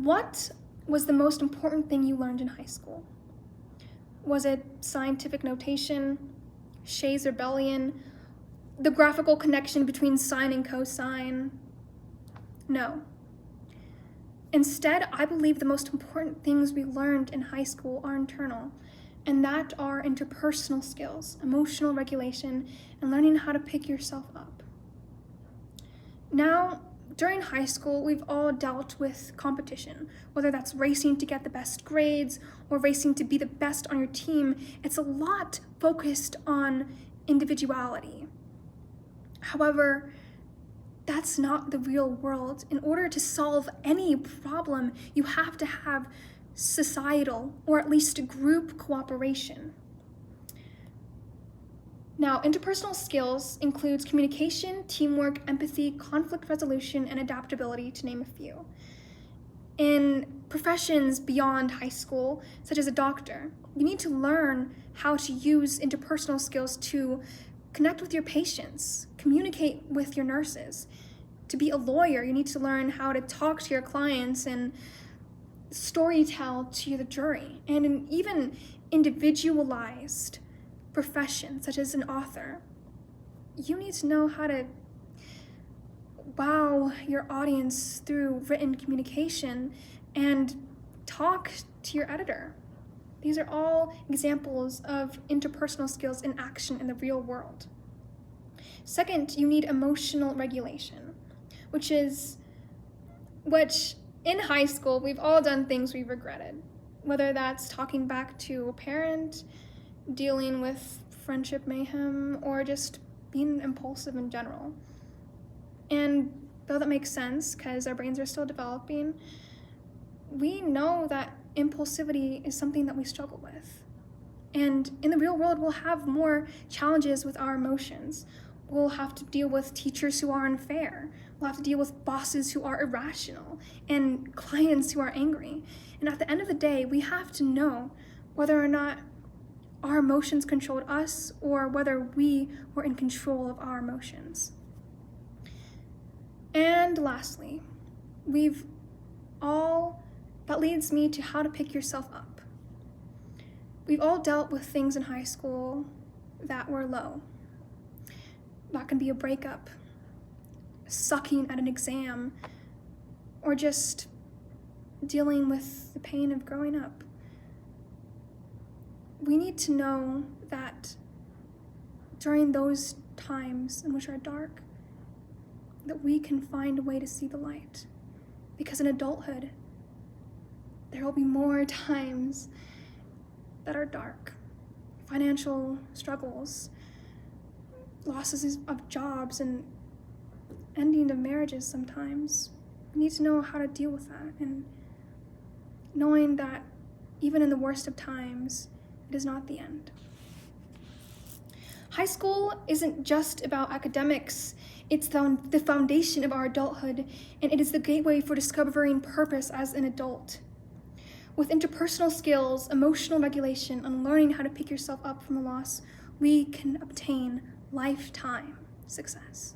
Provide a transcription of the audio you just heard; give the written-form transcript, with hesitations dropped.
What was the most important thing you learned in high school? Was it scientific notation, Shays rebellion, the graphical connection between sine and cosine? No. Instead, I believe the most important things we learned in high school are internal, and that are interpersonal skills, emotional regulation, and learning how to pick yourself up. Now, during high school, we've all dealt with competition, whether that's racing to get the best grades or racing to be the best on your team. It's a lot focused on individuality. However, that's not the real world. In order to solve any problem, you have to have societal or at least group cooperation. Now, interpersonal skills includes communication, teamwork, empathy, conflict resolution, and adaptability, to name a few. In professions beyond high school, such as a doctor, you need to learn how to use interpersonal skills to connect with your patients, communicate with your nurses. To be a lawyer, you need to learn how to talk to your clients and storytell to the jury. And in even individualized profession, such as an author, you need to know how to wow your audience through written communication and talk to your editor. These are all examples of interpersonal skills in action in the real world. Second, you need emotional regulation, which in high school, we've all done things we've regretted, whether that's talking back to a parent, dealing with friendship mayhem, or just being impulsive in general. And though that makes sense because our brains are still developing, we know that impulsivity is something that we struggle with. And in the real world, we'll have more challenges with our emotions. We'll have to deal with teachers who are unfair. We'll have to deal with bosses who are irrational and clients who are angry. And at the end of the day, we have to know whether or not our emotions controlled us or whether we were in control of our emotions. And lastly, that leads me to how to pick yourself up. We've all dealt with things in high school that were low. That can be a breakup, sucking at an exam, or just dealing with the pain of growing up. We need to know that during those times in which are dark, that we can find a way to see the light. Because in adulthood, there will be more times that are dark. Financial struggles, losses of jobs, and ending of marriages sometimes. We need to know how to deal with that, and knowing that even in the worst of times, it is not the end. High school isn't just about academics. It's the foundation of our adulthood, and it is the gateway for discovering purpose as an adult. With interpersonal skills, emotional regulation, and learning how to pick yourself up from a loss, we can obtain lifetime success.